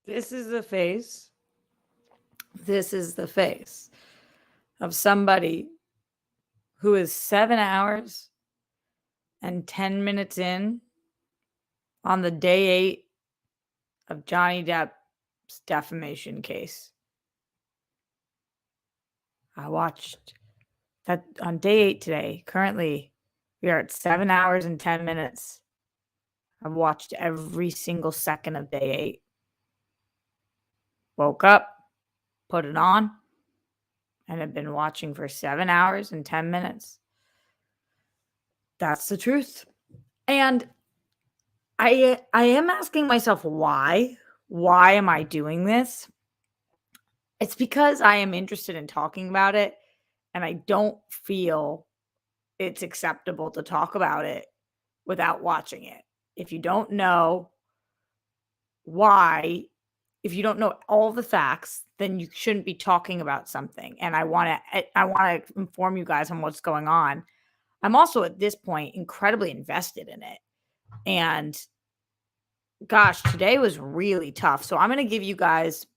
This is the face. This is the face of somebody who is 7 hours and 10 minutes in on the day 8 of Johnny Depp's defamation case. I watched that on day 8 today. Currently, we are at 7 hours and 10 minutes. I've watched every single second of day 8. Woke up, put it on, and have been watching for 7 hours and 10 minutes. That's the truth. And I am asking myself why. Why am I doing this? It's because I am interested in talking about it, and I don't feel it's acceptable to talk about it without watching it. If you don't know why, if you don't know all the facts, then you shouldn't be talking about something. And I want to inform you guys on what's going on. I'm also at this point incredibly invested in it. And gosh, today was really tough. So I'm going to give you guys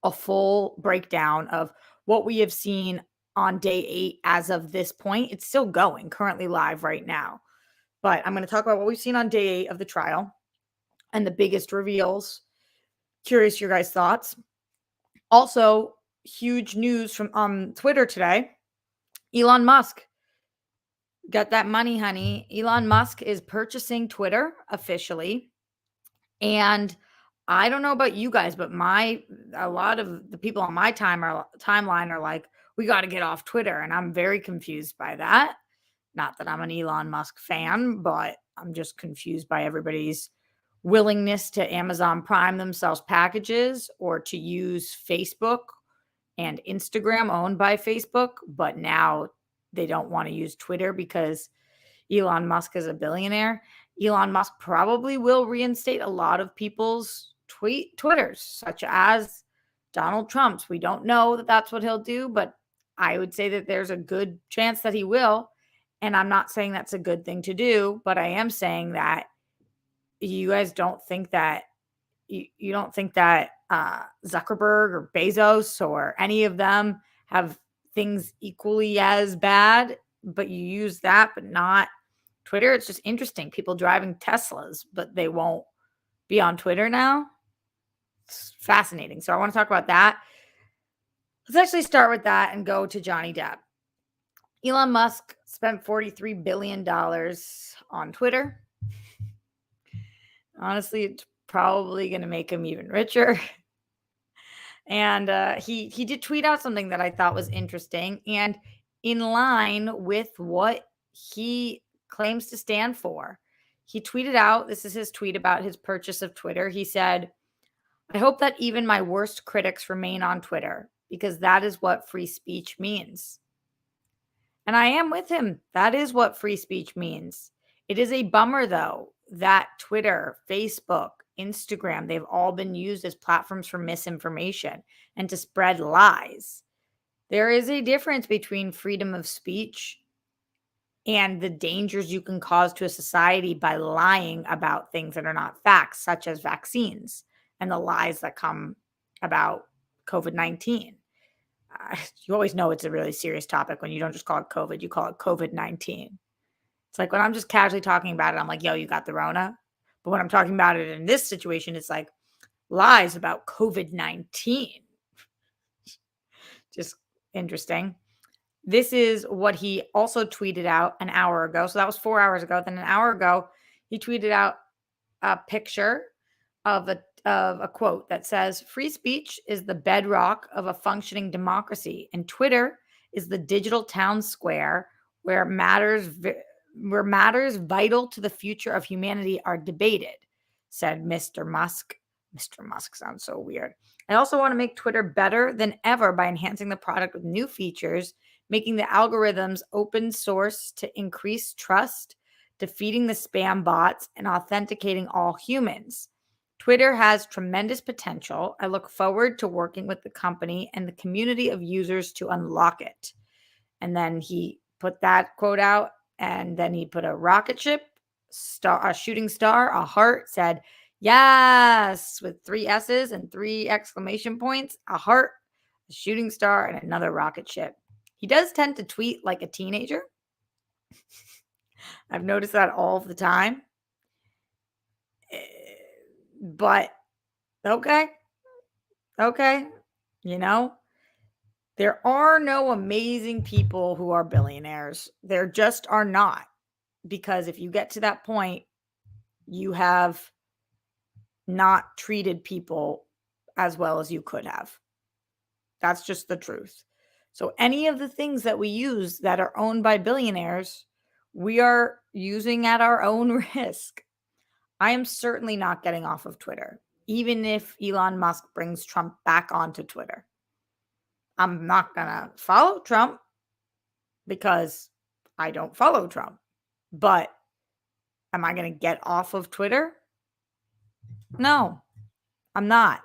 a full breakdown of what we have seen on day 8 as of this point. It's still going, currently live right now. But I'm going to talk about what we've seen on day 8 of the trial and the biggest reveals. Curious your guys' thoughts. Also, huge news from Twitter today. Elon Musk. Got that money, honey. Elon Musk is purchasing Twitter officially. And I don't know about you guys, but a lot of the people on my timeline are like, we got to get off Twitter. And I'm very confused by that. Not that I'm an Elon Musk fan, but I'm just confused by everybody's willingness to Amazon Prime themselves packages or to use Facebook and Instagram owned by Facebook. But now they don't want to use Twitter because Elon Musk is a billionaire. Elon Musk probably will reinstate a lot of people's Twitters, such as Donald Trump's. We don't know that that's what he'll do, but I would say that there's a good chance that he will. And I'm not saying that's a good thing to do, but I am saying that you guys don't think that you don't think that Zuckerberg or Bezos or any of them have things equally as bad, but you use that, but not Twitter. It's just interesting. People driving Teslas, but they won't be on Twitter now. It's fascinating. So I want to talk about that. Let's actually start with that and go to Johnny Depp. Elon Musk spent $43 billion on Twitter. Honestly, it's probably going to make him even richer. And he did tweet out something that I thought was interesting and in line with what he claims to stand for. He tweeted out, this is his tweet about his purchase of Twitter. He said, I hope that even my worst critics remain on Twitter because that is what free speech means. And I am with him. That is what free speech means. It is a bummer, though, that Twitter, Facebook, Instagram, they've all been used as platforms for misinformation and to spread lies. There is a difference between freedom of speech and the dangers you can cause to a society by lying about things that are not facts, such as vaccines and the lies that come about COVID-19. You always know it's a really serious topic when you don't just call it COVID, you call it COVID-19. It's like when I'm just casually talking about it, I'm like, yo, you got the Rona. But when I'm talking about it in this situation, it's like lies about COVID-19. Just interesting. This is what he also tweeted out an hour ago. So that was 4 hours ago. Then an hour ago, he tweeted out a picture of a quote that says, free speech is the bedrock of a functioning democracy, and Twitter is the digital town square where matters vital to the future of humanity are debated, said Mr. Musk. Mr. Musk sounds so weird. I also want to make Twitter better than ever by enhancing the product with new features, making the algorithms open source to increase trust, defeating the spam bots, and authenticating all humans. Twitter has tremendous potential. I look forward to working with the company and the community of users to unlock it. And then he put that quote out, and then he put a rocket ship, star, a shooting star, a heart, said, yes, with 3 S's and 3 exclamation points, a heart, a shooting star, and another rocket ship. He does tend to tweet like a teenager. I've noticed that all the time. But okay. Okay. You know, there are no amazing people who are billionaires. There just are not. Because if you get to that point, you have not treated people as well as you could have. That's just the truth. So, any of the things that we use that are owned by billionaires, we are using at our own risk. I am certainly not getting off of Twitter, even if Elon Musk brings Trump back onto Twitter. I'm not going to follow Trump because I don't follow Trump. But am I going to get off of Twitter? No, I'm not.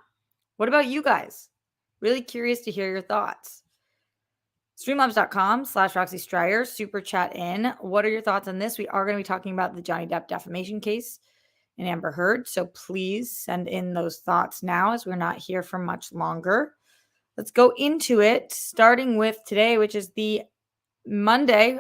What about you guys? Really curious to hear your thoughts. Streamlabs.com/Roxy Stryer, super chat in. What are your thoughts on this? We are going to be talking about the Johnny Depp defamation case and Amber Heard. So please send in those thoughts now as we're not here for much longer. Let's go into it, starting with today, which is the Monday.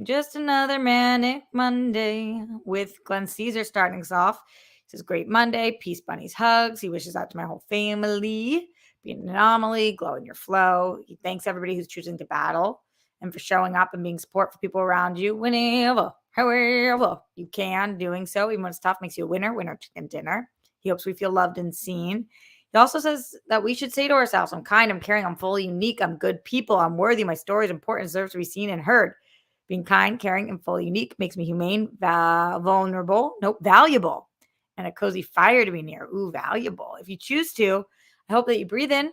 Just another manic Monday with Glenn Caesar starting us off. He says, great Monday, peace, bunnies, hugs. He wishes out to my whole family. Be an anomaly, glow in your flow. He thanks everybody who's choosing to battle and for showing up and being support for people around you whenever, however you can. Doing so, even when it's tough, makes you a winner chicken dinner. He hopes we feel loved and seen. He also says that we should say to ourselves, I'm kind, I'm caring, I'm fully unique, I'm good people, I'm worthy, my story is important, deserves to be seen and heard. Being kind, caring, and fully unique makes me humane, valuable, and a cozy fire to be near. Ooh, valuable. If you choose to, I hope that you breathe in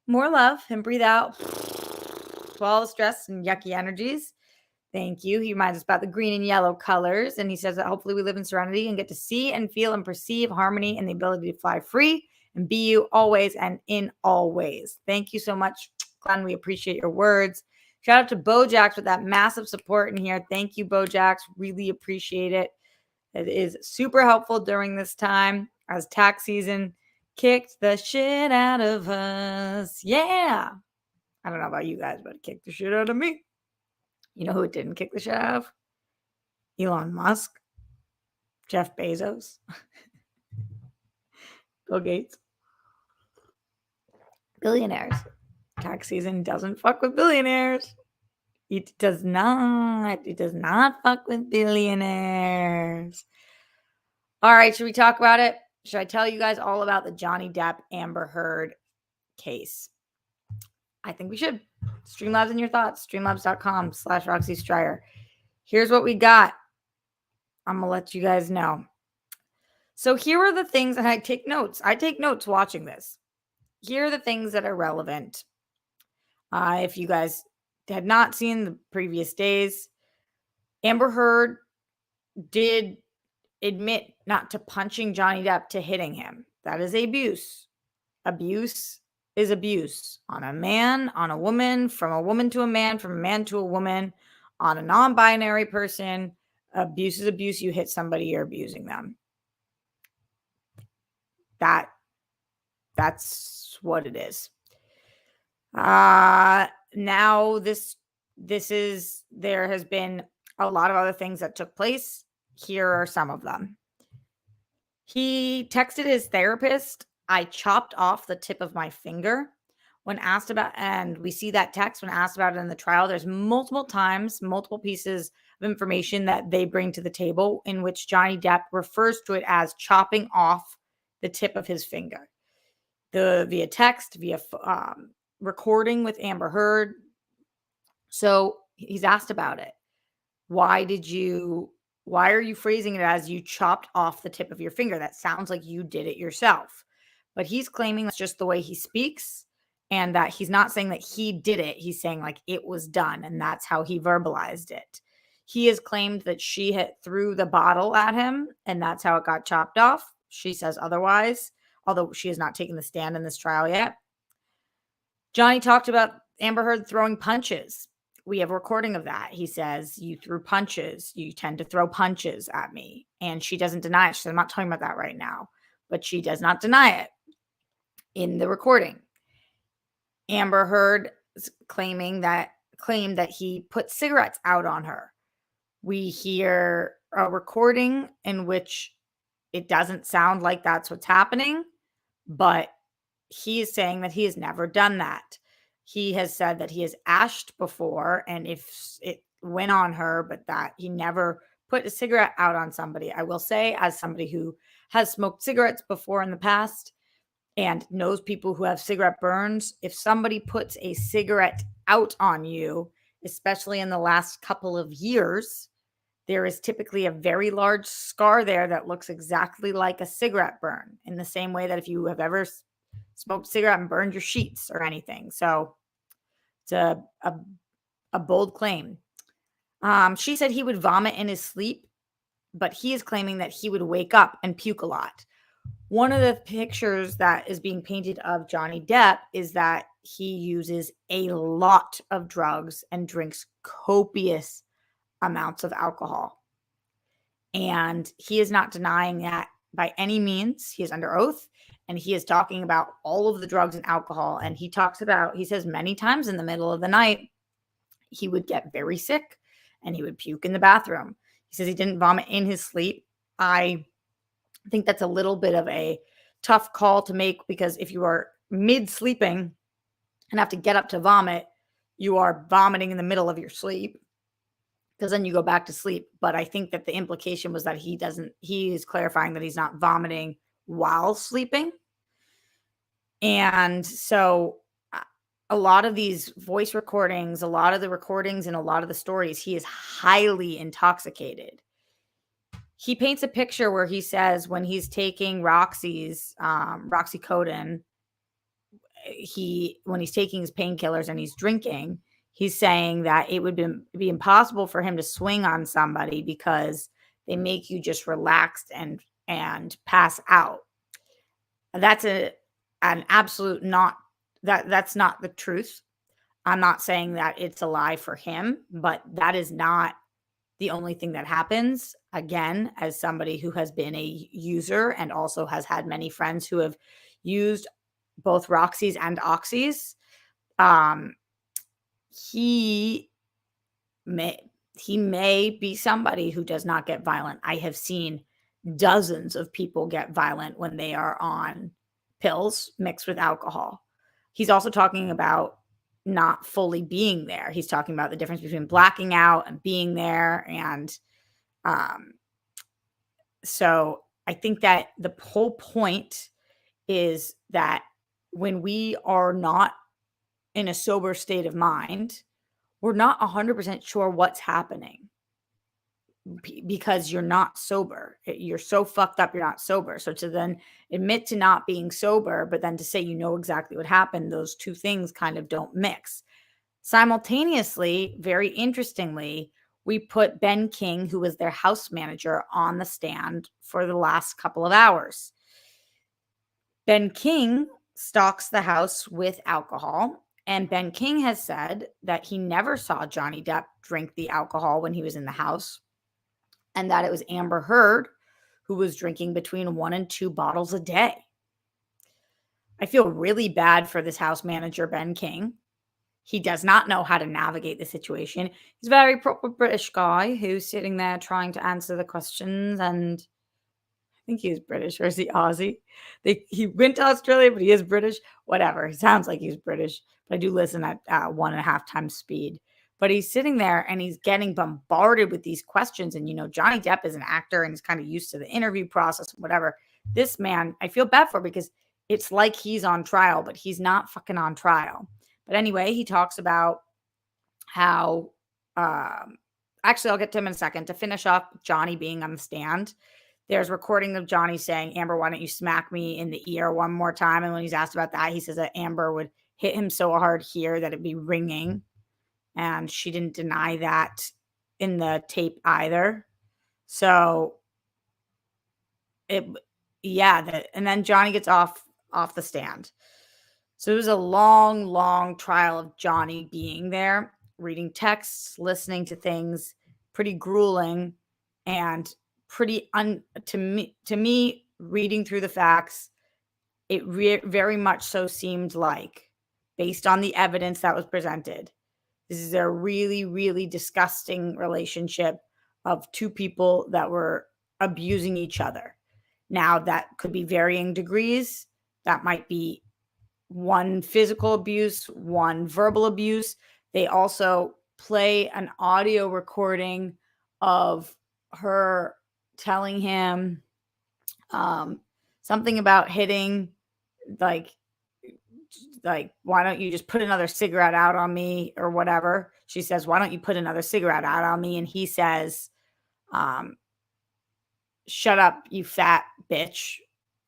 more love and breathe out all the stress and yucky energies. Thank you. He reminds us about the green and yellow colors. And he says that hopefully we live in serenity and get to see and feel and perceive harmony and the ability to fly free and be you always and in all ways. Thank you so much, Glenn. We appreciate your words. Shout out to Bojax with that massive support in here. Thank you, Bojax. Really appreciate it. It is super helpful during this time as tax season kicked the shit out of us. Yeah. I don't know about you guys, but it kicked the shit out of me. You know who it didn't kick the shit out of? Elon Musk, Jeff Bezos, Bill Gates. Billionaires. Tax season doesn't fuck with billionaires. It does not. It does not fuck with billionaires. All right, should we talk about it? Should I tell you guys all about the Johnny Depp Amber Heard case? I think we should. Streamlabs in your thoughts. Streamlabs.com/Roxy Stryer. Here's what we got. I'm going to let you guys know. So here are the things, and I take notes. I take notes watching this. Here are the things that are relevant. If you guys had not seen the previous days, Amber Heard did admit not to punching Johnny Depp, to hitting him. That is abuse. Abuse is abuse on a man, on a woman, from a woman to a man, from a man to a woman, on a non-binary person. Abuse is abuse. You hit somebody, you're abusing them. That's what it is. Now there has been a lot of other things that took place. Here are some of them. He texted his therapist, I chopped off the tip of my finger. When asked about, and we see that text when asked about it in the trial, there's multiple times, multiple pieces of information that they bring to the table in which Johnny Depp refers to it as chopping off the tip of his finger. Via text, via recording with Amber Heard. So he's asked about it. Why are you phrasing it as you chopped off the tip of your finger? That sounds like you did it yourself. But he's claiming that's just the way he speaks. and that he's not saying that he did it. He's saying like it was done, and that's how he verbalized it. He has claimed that she threw the bottle at him, and that's how it got chopped off. She says otherwise, although she has not taken the stand in this trial yet. Johnny talked about Amber Heard throwing punches. We have a recording of that. He says, you threw punches. You tend to throw punches at me. And she doesn't deny it. She said, I'm not talking about that right now. But she does not deny it in the recording. Amber Heard claimed that he put cigarettes out on her. We hear a recording in which it doesn't sound like that's what's happening, but he is saying that he has never done that. He has said that he has ashed before, and if it went on her, but that he never put a cigarette out on somebody. I will say, as somebody who has smoked cigarettes before in the past and knows people who have cigarette burns, if somebody puts a cigarette out on you, especially in the last couple of years, there is typically a very large scar there that looks exactly like a cigarette burn, in the same way that if you have ever smoked a cigarette and burned your sheets or anything. So it's a bold claim. She said he would vomit in his sleep, but he is claiming that he would wake up and puke a lot. One of the pictures that is being painted of Johnny Depp is that he uses a lot of drugs and drinks copious amounts of alcohol. And he is not denying that by any means. He is under oath, and he is talking about all of the drugs and alcohol. And he says many times in the middle of the night, he would get very sick and he would puke in the bathroom. He says he didn't vomit in his sleep. I think that's a little bit of a tough call to make, because if you are mid-sleeping and have to get up to vomit, you are vomiting in the middle of your sleep, because then you go back to sleep. But I think that the implication was that he is clarifying that he's not vomiting while sleeping. And so a lot of these voice recordings, a lot of the recordings and a lot of the stories, he is highly intoxicated. He paints a picture where he says when he's taking Roxycodone, when he's taking his painkillers and he's drinking, he's saying that it would be impossible for him to swing on somebody because they make you just relaxed and pass out. That's an absolute not that's not the truth. I'm not saying that it's a lie for him, but that is not the only thing that happens. Again, as somebody who has been a user and also has had many friends who have used both Roxys and Oxys, he may be somebody who does not get violent. I have seen dozens of people get violent when they are on pills mixed with alcohol. He's also talking about not fully being there. He's talking about the difference between blacking out and being there. And so I think that the whole point is that when we are not in a sober state of mind, we're not 100% sure what's happening because you're not sober. You're so fucked up, you're not sober. So to then admit to not being sober, but then to say you know exactly what happened, those two things kind of don't mix. Simultaneously, very interestingly, we put Ben King, who was their house manager, on the stand for the last couple of hours. Ben King stocks the house with alcohol, and Ben King has said that he never saw Johnny Depp drink the alcohol when he was in the house, and that it was Amber Heard who was drinking between 1 and 2 bottles a day. I feel really bad for this house manager, Ben King. He does not know how to navigate the situation. He's a very proper British guy who's sitting there trying to answer the questions, and I think he is British, or is he Aussie? He went to Australia, but he is British. Whatever. He sounds like he's British, but I do listen at 1.5 times speed. But he's sitting there and he's getting bombarded with these questions. And, Johnny Depp is an actor and he's kind of used to the interview process, whatever. This man, I feel bad for, because it's like he's on trial, but he's not fucking on trial. But anyway, he talks about how, actually, I'll get to him in a second. To finish up Johnny being on the stand, there's recording of Johnny saying, Amber, why don't you smack me in the ear one more time? And when he's asked about that, he says that Amber would hit him so hard here that it'd be ringing. And she didn't deny that in the tape either. So it, yeah, and then Johnny gets off the stand. So it was a long, long trial of Johnny being there, reading texts, listening to things, pretty grueling, and pretty to me reading through the facts, it very much so seemed like, based on the evidence that was presented, this is a really, really disgusting relationship of two people that were abusing each other. Now, that could be varying degrees. That might be one physical abuse, one verbal abuse. They also play an audio recording of her telling him something about hitting, like why don't you just put another cigarette out on me or whatever. She says, why don't you put another cigarette out on me? And he says, um, shut up, you fat bitch,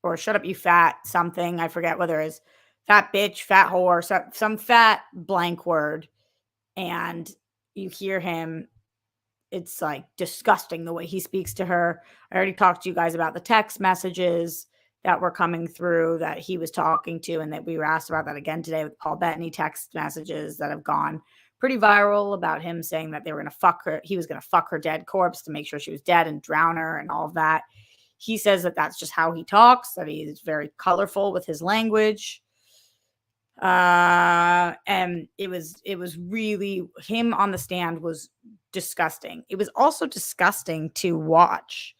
or shut up, you fat something. I forget whether it's fat bitch, fat whore, some fat blank word. And you hear him, it's like disgusting the way he speaks to her. I already talked to you guys about the text messages that were coming through that he was talking to, and that we were asked about that again today with Paul Bettany text messages that have gone pretty viral about him saying that they were going to fuck her. He was going to fuck her dead corpse to make sure she was dead and drown her and all of that. He says that that's just how he talks, that he's very colorful with his language. And it was really, him on the stand was disgusting. It was also disgusting to watch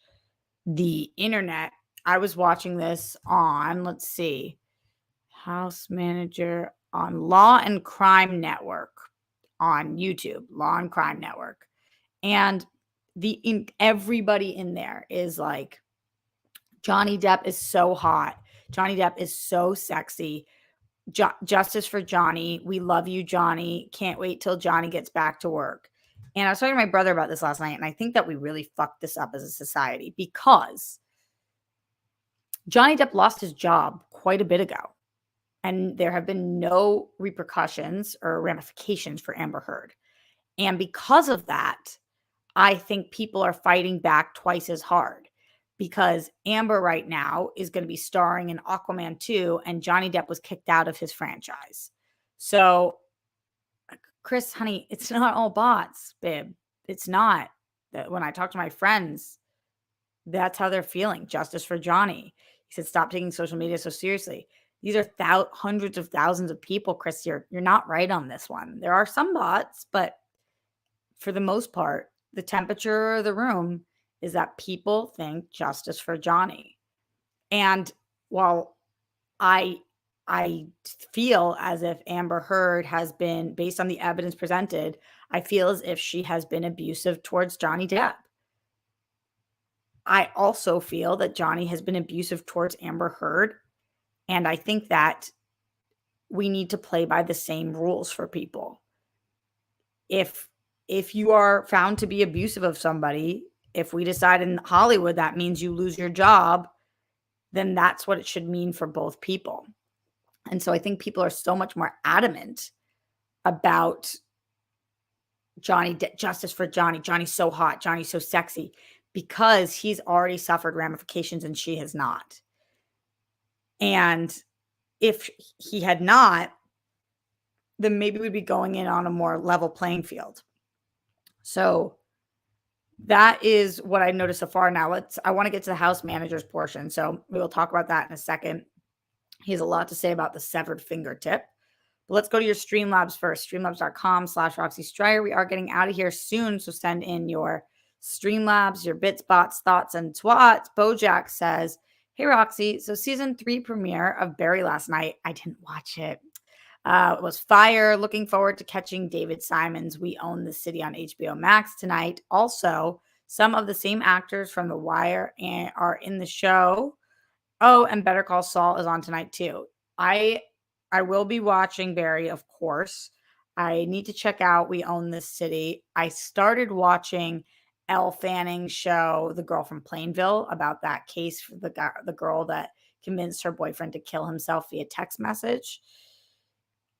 the internet. I was watching this on, let's see, House Manager on Law and Crime Network on YouTube, Law and Crime Network. And everybody in there is like, Johnny Depp is so hot. Johnny Depp is so sexy. Justice for Johnny. We love you, Johnny. Can't wait till Johnny gets back to work. And I was talking to my brother about this last night, and I think that we really fucked this up as a society, because Johnny Depp lost his job quite a bit ago, and there have been no repercussions or ramifications for Amber Heard. And because of that, I think people are fighting back twice as hard, because Amber right now is going to be starring in Aquaman 2, and Johnny Depp was kicked out of his franchise. So, Chris, honey, it's not all bots, babe. It's not. That when I talk to my friends, that's how they're feeling. Justice for Johnny. He said, stop taking social media so seriously. These are hundreds of thousands of people, Chris. You're not right on this one. There are some bots, but for the most part, the temperature of the room is that people think justice for Johnny. And while I feel as if Amber Heard has been, based on the evidence presented, I feel as if she has been abusive towards Johnny Depp. I also feel that Johnny has been abusive towards Amber Heard. And I think that we need to play by the same rules for people. If you are found to be abusive of somebody, if we decide in Hollywood that means you lose your job, then that's what it should mean for both people. And so I think people are so much more adamant about justice for Johnny. Johnny's so hot. Johnny's so sexy, because he's already suffered ramifications and she has not. And if he had not, then maybe we'd be going in on a more level playing field. So that is what I noticed so far. Now I want to get to the House Manager's portion. So we will talk about that in a second. He has a lot to say about the severed fingertip. But let's go to your Streamlabs first. Streamlabs.com/Roxy Stryer. We are getting out of here soon, so send in your Streamlabs, your bits, bots, thoughts, and twats. Bojack says, hey, Roxy. So season 3 premiere of Barry last night. I didn't watch it. It was fire. Looking forward to catching David Simon's We Own the City on HBO Max tonight. Also, some of the same actors from The Wire are in the show. Oh, and Better Call Saul is on tonight too. I will be watching Barry, of course. I need to check out We Own This City. I started watching Elle Fanning's show, The Girl from Plainville, about that case for the girl that convinced her boyfriend to kill himself via text message.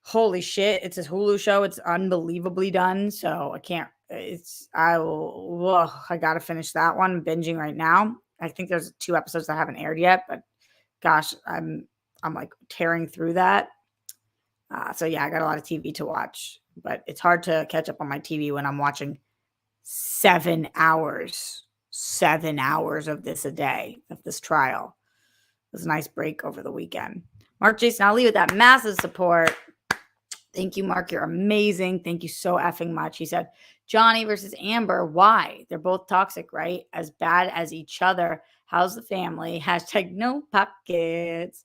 Holy shit, it's a Hulu show, it's unbelievably done, so I gotta finish that one, I'm binging right now. I think there's 2 episodes that haven't aired yet, but gosh, I'm, like, tearing through that. So yeah, I got a lot of TV to watch, but it's hard to catch up on my TV when I'm watching 7 hours of this a day, of this trial. It was a nice break over the weekend. Mark Jason Ali with that massive support. Thank you, Mark. You're amazing. Thank you so effing much. He said, Johnny versus Amber. Why? They're both toxic, right? As bad as each other. How's the family? Hashtag no pockets.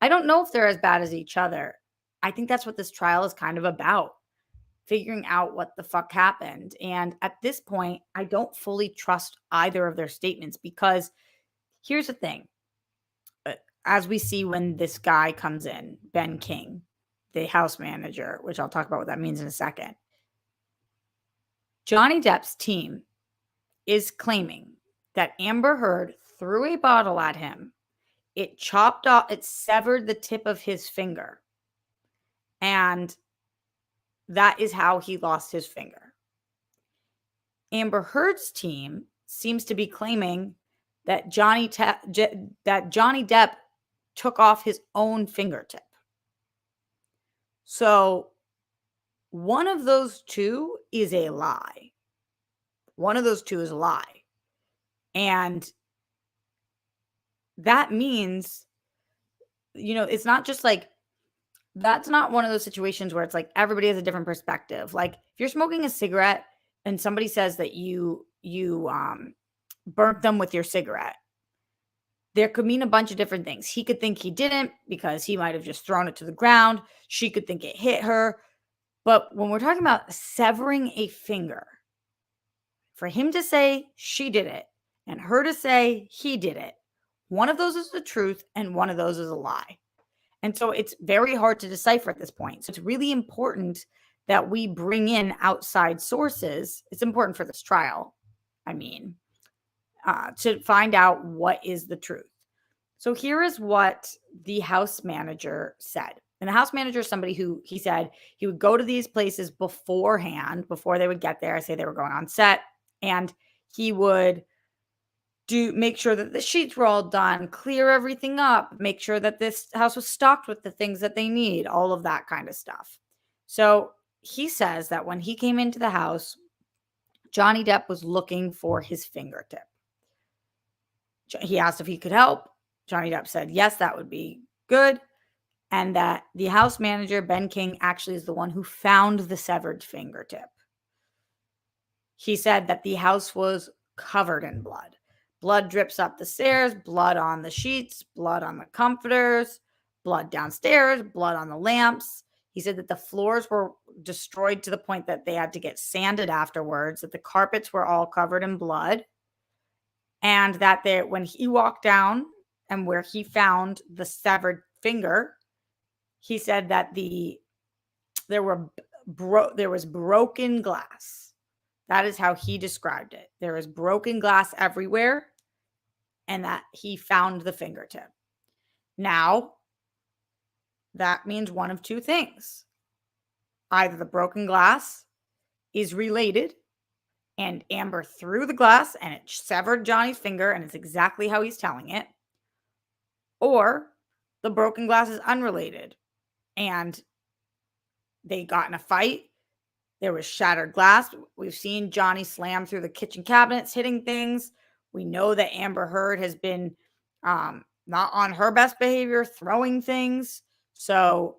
I don't know if they're as bad as each other. I think that's what this trial is kind of about, figuring out what the fuck happened. And at this point, I don't fully trust either of their statements because here's the thing. As we see when this guy comes in, Ben King, the house manager, which I'll talk about what that means in a second. Johnny Depp's team is claiming that Amber Heard threw a bottle at him. It severed the tip of his finger. And that is how he lost his finger. Amber Heard's team seems to be claiming that Johnny Depp took off his own fingertip. So one of those two is a lie. One of those two is a lie. And that means, it's not just like, that's not one of those situations where it's like everybody has a different perspective. Like if you're smoking a cigarette and somebody says that you burnt them with your cigarette, there could mean a bunch of different things. He could think he didn't because he might have just thrown it to the ground. She could think it hit her. But when we're talking about severing a finger, for him to say she did it and her to say he did it, one of those is the truth and one of those is a lie. And so it's very hard to decipher at this point. So it's really important that we bring in outside sources. It's important for this trial, to find out what is the truth. So here is what the house manager said. And the house manager is somebody who, he said he would go to these places beforehand, before they would get there. I say they were going on set, and he would make sure that the sheets were all done, clear everything up, make sure that this house was stocked with the things that they need, all of that kind of stuff. So he says that when he came into the house, Johnny Depp was looking for his fingertip. He asked if he could help. Johnny Depp said, yes, that would be good. And that the house manager, Ben King, actually is the one who found the severed fingertip. He said that the house was covered in blood. Blood drips up the stairs, blood on the sheets, blood on the comforters, blood downstairs, blood on the lamps. He said that the floors were destroyed to the point that they had to get sanded afterwards, that the carpets were all covered in blood, and that when he walked down and where he found the severed finger, he said that there was broken glass. That is how he described it. There is broken glass everywhere, and that he found the fingertip. Now, that means one of two things. Either the broken glass is related, and Amber threw the glass and it severed Johnny's finger, and it's exactly how he's telling it. Or the broken glass is unrelated, and they got in a fight. There was shattered glass. We've seen Johnny slam through the kitchen cabinets, hitting things. We know that Amber Heard has been not on her best behavior, throwing things. So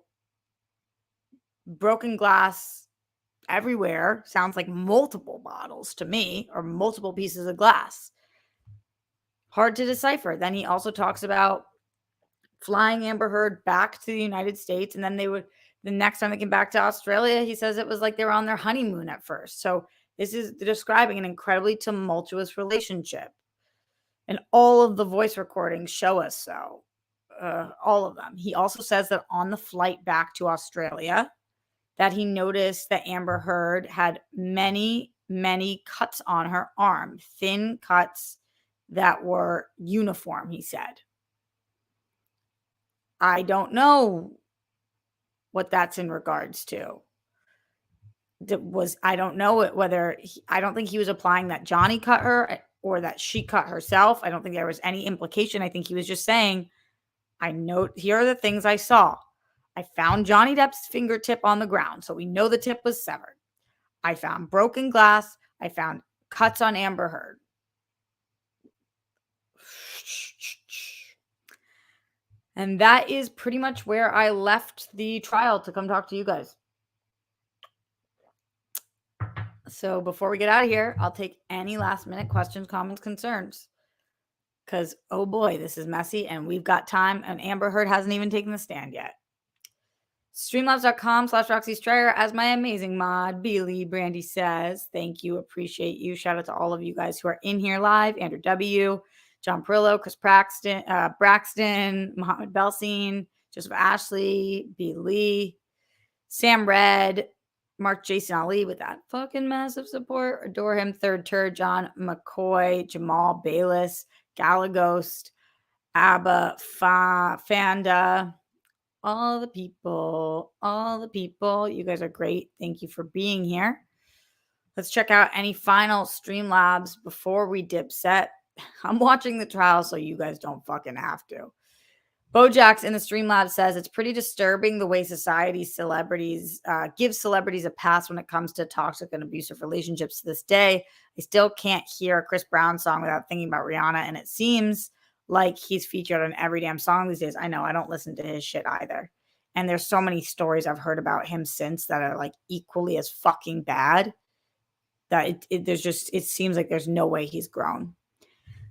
broken glass everywhere sounds like multiple bottles to me, or multiple pieces of glass. Hard to decipher. Then he also talks about flying Amber Heard back to the United States, and then the next time they came back to Australia, he says it was like they were on their honeymoon at first. So this is describing an incredibly tumultuous relationship. And all of the voice recordings show us so. All of them. He also says that on the flight back to Australia, that he noticed that Amber Heard had many, many cuts on her arm, thin cuts that were uniform, he said. I don't know what that's in regards to. I don't know whether I don't think he was applying that Johnny cut her or that she cut herself. I don't think there was any implication. I think he was just saying, I know here are the things I saw. I found Johnny Depp's fingertip on the ground, so we know the tip was severed. I found broken glass. I found cuts on Amber Heard. And that is pretty much where I left the trial to come talk to you guys. So before we get out of here, I'll take any last minute questions, comments, concerns. Because, oh boy, this is messy and we've got time, and Amber Heard hasn't even taken the stand yet. Streamlabs.com/Roxy Striar as my amazing mod, Beely Brandy says. Thank you. Appreciate you. Shout out to all of you guys who are in here live. Andrew W., John Perillo, Chris Braxton, Mohammed Belsine, Joseph Ashley, B. Lee, Sam Red, Mark Jason Ali with that fucking massive support. Adore him. Third Turd, John McCoy, Jamal Bayless, Galaghost, Abba, Fanda, all the people. You guys are great. Thank you for being here. Let's check out any final Streamlabs before we dip set. I'm watching the trial so you guys don't fucking have to. Bojax in the Streamlabs says it's pretty disturbing the way society gives celebrities a pass when it comes to toxic and abusive relationships to this day. I still can't hear a Chris Brown song without thinking about Rihanna, and it seems like he's featured on every damn song these days. I know, I don't listen to his shit either. And there's so many stories I've heard about him since that are like equally as fucking bad that it seems like there's no way he's grown.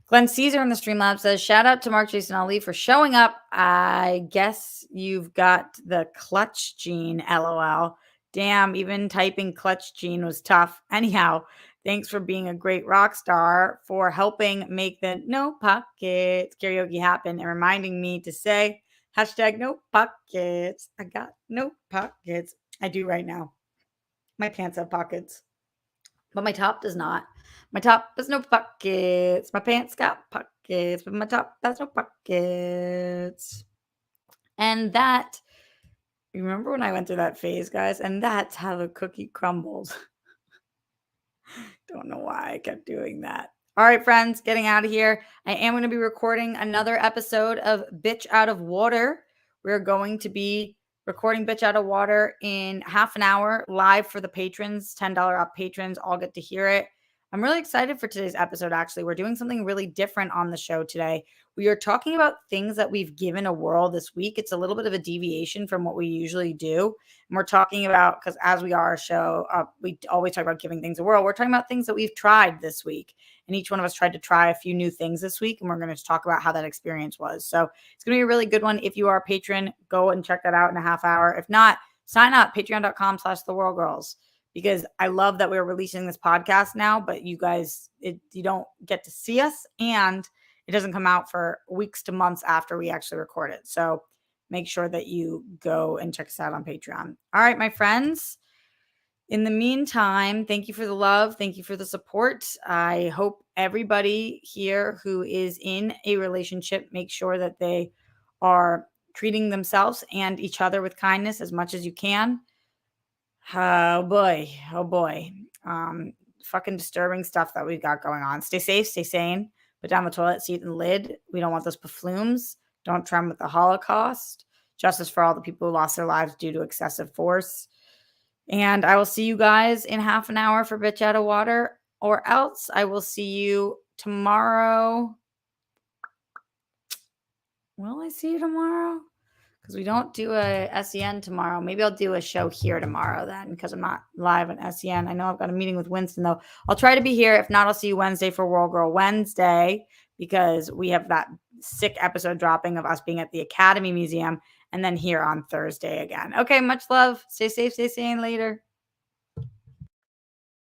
Glenn Caesar in the Streamlab says, shout out to Mark Jason Ali for showing up. I guess you've got the clutch gene, LOL. Damn, even typing clutch gene was tough. Anyhow, thanks for being a great rock star, for helping make the No Pockets karaoke happen and reminding me to say #no pockets. I got no pockets. I do right now. My pants have pockets, but my top does not. My top has no pockets. My pants got pockets, but my top has no pockets. And that, you remember when I went through that phase, guys? And that's how the cookie crumbles. Don't know why I kept doing that. All right, friends, getting out of here. I am going to be recording another episode of Bitch Out of Water. We're going to be recording Bitch Out of Water in half an hour live for the patrons, $10 up patrons. All get to hear it. I'm really excited for today's episode, actually. We're doing something really different on the show today. We are talking about things that we've given a whirl this week. It's a little bit of a deviation from what we usually do. And we're talking about, because as we are a show, we always talk about giving things a whirl. We're talking about things that we've tried this week. And each one of us tried to try a few new things this week. And we're going to talk about how that experience was. So it's going to be a really good one. If you are a patron, go and check that out in a half hour. If not, sign up, patreon.com/thewhirlgirls. Because I love that we're releasing this podcast now, but you guys, you don't get to see us, and it doesn't come out for weeks to months after we actually record it. So make sure that you go and check us out on Patreon. All right, my friends. In the meantime, thank you for the love. Thank you for the support. I hope everybody here who is in a relationship makes sure that they are treating themselves and each other with kindness as much as you can. Oh boy. Fucking disturbing stuff that we've got going on. Stay safe, stay sane. Put down the toilet seat and lid. We don't want those plumes. Don't trend with the Holocaust. Justice for all the people who lost their lives due to excessive force. And I will see you guys in half an hour for Bitch Out of Water, or else I will see you tomorrow. Will I see you tomorrow? Because we don't do a SEN tomorrow. Maybe I'll do a show here tomorrow then, because I'm not live on SEN. I know I've got a meeting with Winston, though. I'll try to be here. If not, I'll see you Wednesday for World Girl Wednesday, because we have that sick episode dropping of us being at the Academy Museum, and then here on Thursday again. Okay, much love. Stay safe, stay sane. Later.